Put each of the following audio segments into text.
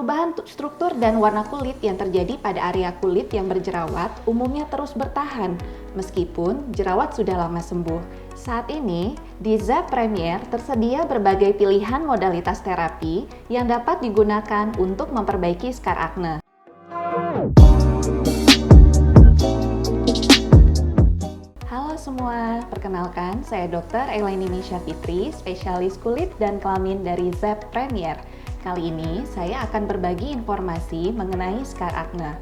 Perubahan struktur dan warna kulit yang terjadi pada area kulit yang berjerawat umumnya terus bertahan, meskipun jerawat sudah lama sembuh. Saat ini, di ZAP Premier tersedia berbagai pilihan modalitas terapi yang dapat digunakan untuk memperbaiki skar akne. Halo semua, perkenalkan saya Dr. Elaini Nisha Fitri, spesialis kulit dan kelamin dari ZAP Premier. Kali ini saya akan berbagi informasi mengenai skar akne.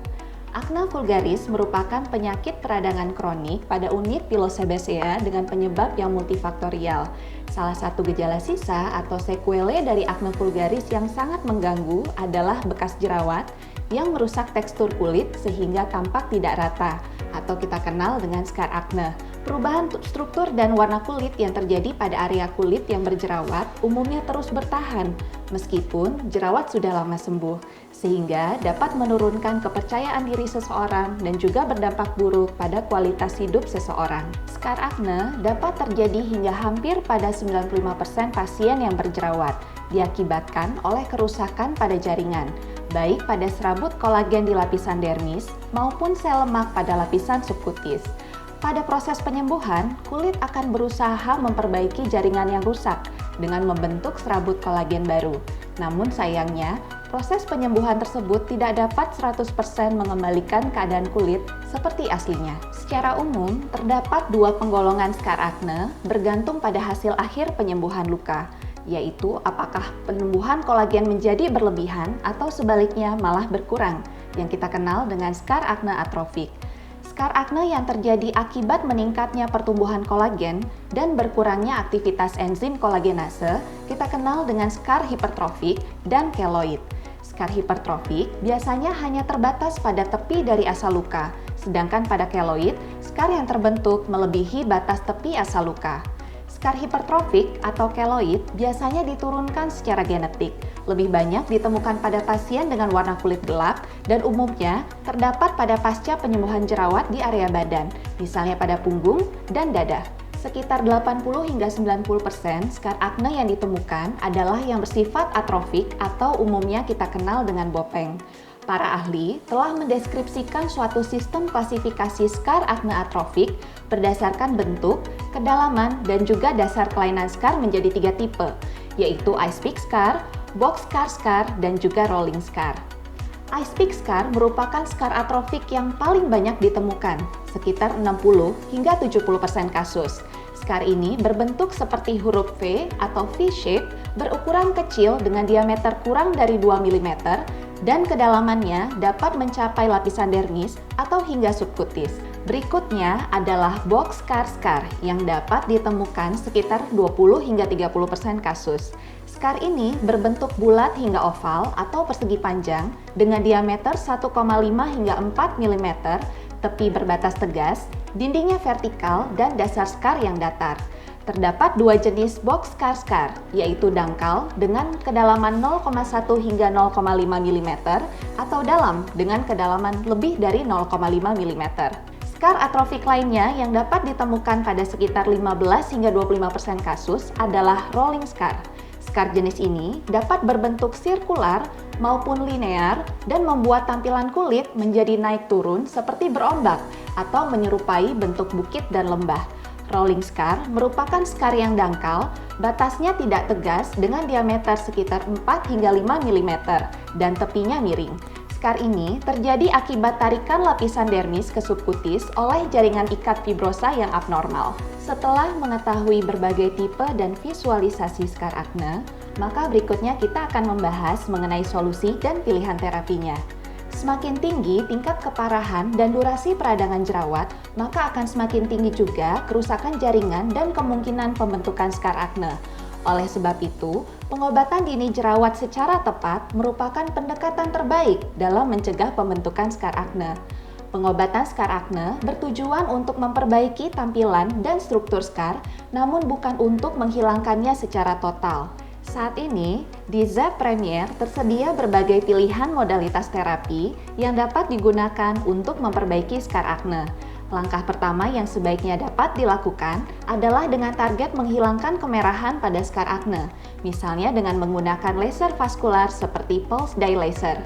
Akne vulgaris merupakan penyakit peradangan kronik pada unit pilosebaceae dengan penyebab yang multifaktorial. Salah satu gejala sisa atau sequelae dari akne vulgaris yang sangat mengganggu adalah bekas jerawat yang merusak tekstur kulit sehingga tampak tidak rata, atau kita kenal dengan skar akne. Perubahan struktur dan warna kulit yang terjadi pada area kulit yang berjerawat umumnya terus bertahan, meskipun jerawat sudah lama sembuh, sehingga dapat menurunkan kepercayaan diri seseorang dan juga berdampak buruk pada kualitas hidup seseorang. Skar akne dapat terjadi hingga hampir pada 95% pasien yang berjerawat, diakibatkan oleh kerusakan pada jaringan, baik pada serabut kolagen di lapisan dermis maupun sel lemak pada lapisan subkutis. Pada proses penyembuhan, kulit akan berusaha memperbaiki jaringan yang rusak dengan membentuk serabut kolagen baru. Namun sayangnya, proses penyembuhan tersebut tidak dapat 100% mengembalikan keadaan kulit seperti aslinya. Secara umum, terdapat dua penggolongan skar akne bergantung pada hasil akhir penyembuhan luka, yaitu apakah penyembuhan kolagen menjadi berlebihan atau sebaliknya malah berkurang, yang kita kenal dengan skar akne atrofik. Skar akne yang terjadi akibat meningkatnya pertumbuhan kolagen dan berkurangnya aktivitas enzim kolagenase kita kenal dengan skar hipertrofik dan keloid. Skar hipertrofik biasanya hanya terbatas pada tepi dari asal luka, sedangkan pada keloid, skar yang terbentuk melebihi batas tepi asal luka. Skar hipertrofik atau keloid biasanya diturunkan secara genetik, lebih banyak ditemukan pada pasien dengan warna kulit gelap dan umumnya terdapat pada pasca penyembuhan jerawat di area badan, misalnya pada punggung dan dada. Sekitar 80 hingga 90% skar akne yang ditemukan adalah yang bersifat atrofik atau umumnya kita kenal dengan bopeng. Para ahli telah mendeskripsikan suatu sistem klasifikasi skar akne atrofik berdasarkan bentuk, kedalaman, dan juga dasar kelainan skar menjadi 3 tipe, yaitu ice pick scar, box scar, dan juga rolling scar. Ice pick scar merupakan skar atrofik yang paling banyak ditemukan, sekitar 60 hingga 70% kasus. Skar ini berbentuk seperti huruf V atau V-shape, berukuran kecil dengan diameter kurang dari 2 mm, dan kedalamannya dapat mencapai lapisan dermis atau hingga subkutis. Berikutnya adalah box scar yang dapat ditemukan sekitar 20 hingga 30% kasus. Skar ini berbentuk bulat hingga oval atau persegi panjang dengan diameter 1,5 hingga 4 mm, tepi berbatas tegas, dindingnya vertikal, dan dasar skar yang datar. Terdapat dua jenis box scar, yaitu dangkal dengan kedalaman 0,1 hingga 0,5 mm atau dalam dengan kedalaman lebih dari 0,5 mm. Skar atrofik lainnya yang dapat ditemukan pada sekitar 15 hingga 25% kasus adalah rolling scar. Skar jenis ini dapat berbentuk sirkular maupun linear dan membuat tampilan kulit menjadi naik turun seperti berombak atau menyerupai bentuk bukit dan lembah. Rolling scar merupakan skar yang dangkal, batasnya tidak tegas dengan diameter sekitar 4 hingga 5 mm dan tepinya miring. Skar ini terjadi akibat tarikan lapisan dermis ke subkutis oleh jaringan ikat fibrosa yang abnormal. Setelah mengetahui berbagai tipe dan visualisasi skar akne, maka berikutnya kita akan membahas mengenai solusi dan pilihan terapinya. Semakin tinggi tingkat keparahan dan durasi peradangan jerawat, maka akan semakin tinggi juga kerusakan jaringan dan kemungkinan pembentukan skar akne. Oleh sebab itu, pengobatan dini jerawat secara tepat merupakan pendekatan terbaik dalam mencegah pembentukan skar akne. Pengobatan skar akne bertujuan untuk memperbaiki tampilan dan struktur skar, namun bukan untuk menghilangkannya secara total. Saat ini, di ZAP Premier tersedia berbagai pilihan modalitas terapi yang dapat digunakan untuk memperbaiki skar akne. Langkah pertama yang sebaiknya dapat dilakukan adalah dengan target menghilangkan kemerahan pada skar akne, misalnya dengan menggunakan laser vaskular seperti pulse dye laser.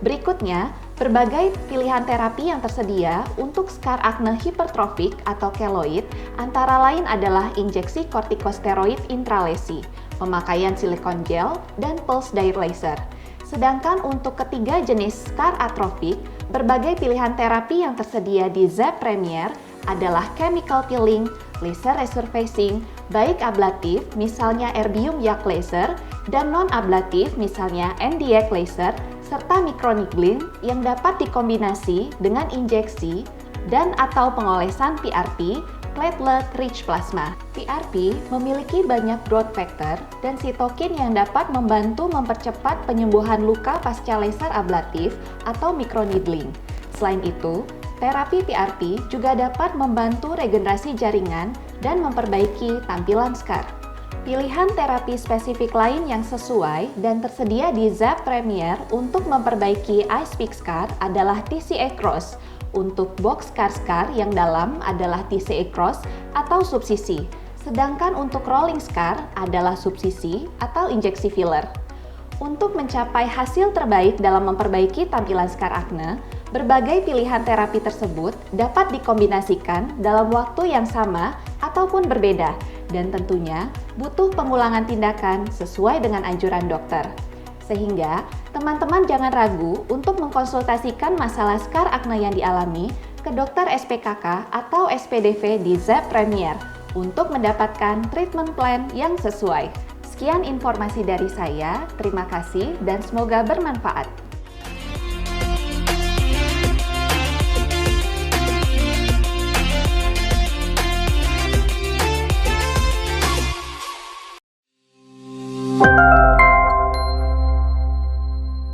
Berikutnya, berbagai pilihan terapi yang tersedia untuk skar akne hipertrofik atau keloid antara lain adalah injeksi kortikosteroid intralesi, pemakaian silikon gel, dan pulse dye laser. Sedangkan untuk ketiga jenis skar atrofik, berbagai pilihan terapi yang tersedia di ZEP Premier adalah chemical peeling, laser resurfacing, baik ablatif misalnya erbium yak laser, dan non-ablatif misalnya Nd:YAG laser, serta microneedling yang dapat dikombinasi dengan injeksi dan atau pengolesan PRP, platelet rich plasma. PRP memiliki banyak growth factor dan sitokin yang dapat membantu mempercepat penyembuhan luka pasca laser ablatif atau microneedling. Selain itu, terapi PRP juga dapat membantu regenerasi jaringan dan memperbaiki tampilan skar. Pilihan terapi spesifik lain yang sesuai dan tersedia di ZEP Premier untuk memperbaiki ice pick scar adalah TCA Cross. Untuk box scar yang dalam adalah TCA Cross atau subsisi, sedangkan untuk rolling scar adalah subsisi atau injeksi filler. Untuk mencapai hasil terbaik dalam memperbaiki tampilan skar akne, berbagai pilihan terapi tersebut dapat dikombinasikan dalam waktu yang sama ataupun berbeda, dan tentunya butuh pengulangan tindakan sesuai dengan anjuran dokter. Sehingga, teman-teman jangan ragu untuk mengkonsultasikan masalah skar akne yang dialami ke dokter SPKK atau SPDV di ZEP Premier untuk mendapatkan treatment plan yang sesuai. Sekian informasi dari saya, terima kasih dan semoga bermanfaat.